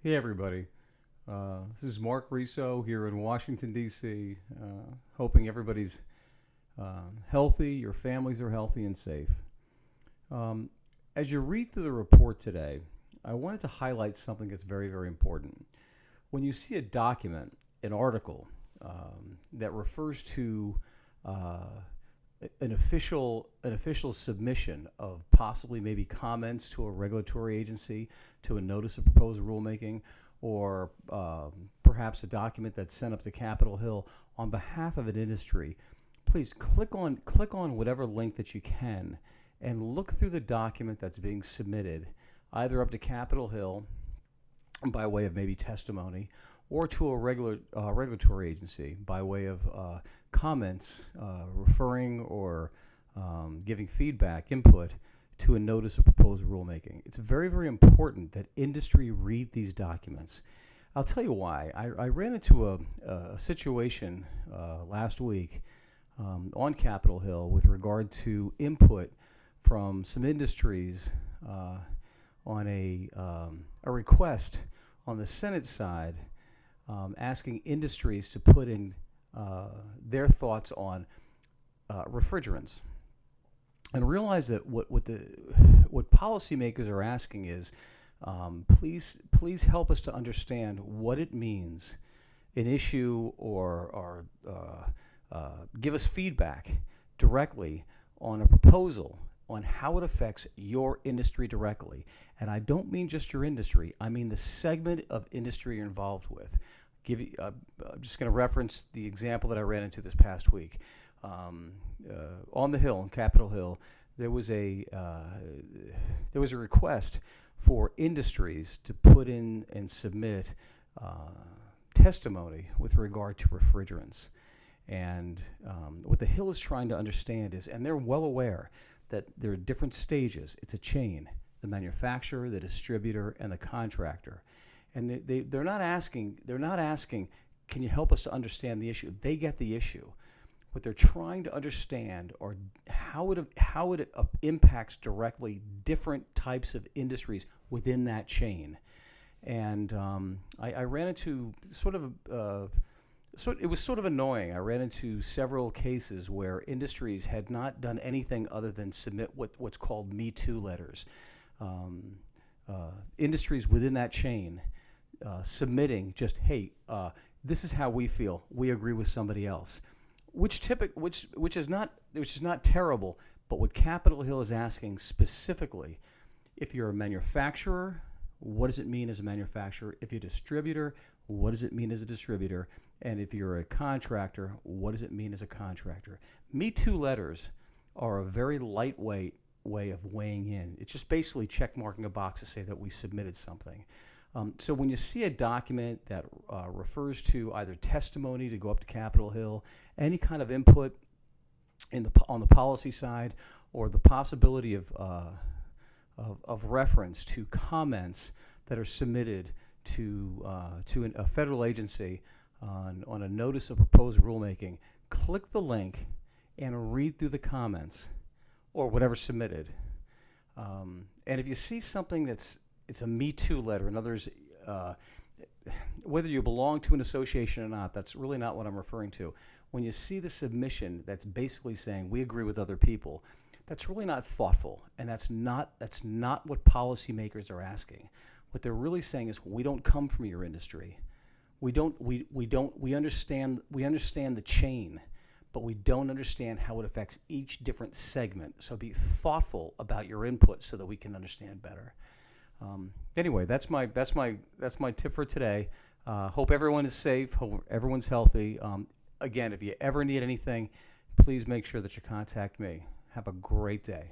Hey everybody, this is Mark Riso here in Washington D.C. Hoping everybody's healthy, your families are healthy and safe. Um, as you read through the report today, I wanted to highlight something that's very, very important. When you see a document, an article that refers to uh, an official submission of possibly maybe comments to a regulatory agency, to a notice of proposed rulemaking, or perhaps a document that's sent up to Capitol Hill on behalf of an industry, please click on whatever link that you can and look through the document that's being submitted, either up to Capitol Hill by way of maybe testimony, or to a regulatory agency by way of comments, referring or giving feedback, input to a notice of proposed rulemaking. It's very, very important that industry read these documents. I'll tell you why. I ran into a situation last week on Capitol Hill with regard to input from some industries on a request on the Senate side, asking industries to put in their thoughts on refrigerants, and realize that what policymakers are asking is, please help us to understand what it means, an issue, or give us feedback directly on a proposal on how it affects your industry directly. And I don't mean just your industry, I mean the segment of industry you're involved with. I'm just going to reference the example that I ran into this past week. On the Hill, on Capitol Hill, there was a request for industries to put in and submit testimony with regard to refrigerants. And what the Hill is trying to understand is, and they're well aware that there are different stages. It's a chain: the manufacturer, the distributor, and the contractor. And they're not asking, can you help us to understand the issue? They get the issue. What they're trying to understand are how it impacts directly different types of industries within that chain. And I ran into it was sort of annoying. I ran into several cases where industries had not done anything other than submit what's called Me Too letters. Industries within that chain submitting just, hey, this is how we feel. We agree with somebody else, which is not terrible. But what Capitol Hill is asking specifically, if you're a manufacturer, what does it mean as a manufacturer? If you're a distributor, what does it mean as a distributor? And if you're a contractor, what does it mean as a contractor? Me Too letters are a very lightweight way of weighing in. It's just basically check marking a box to say that we submitted something. So when you see a document that refers to either testimony to go up to Capitol Hill, any kind of input on the policy side, or the possibility of reference to comments that are submitted to a federal agency on a notice of proposed rulemaking, click the link and read through the comments or whatever's submitted. And if you see something it's a Me Too letter, in other words, whether you belong to an association or not, that's really not what I'm referring to. When you see the submission that's basically saying we agree with other people, that's really not thoughtful, and that's not what policymakers are asking. What they're really saying is, we don't come from your industry. We understand the chain, but we don't understand how it affects each different segment. So be thoughtful about your input so that we can understand better. Anyway, that's my tip for today. Hope everyone is safe. Hope everyone's healthy. Again, if you ever need anything, please make sure that you contact me. Have a great day.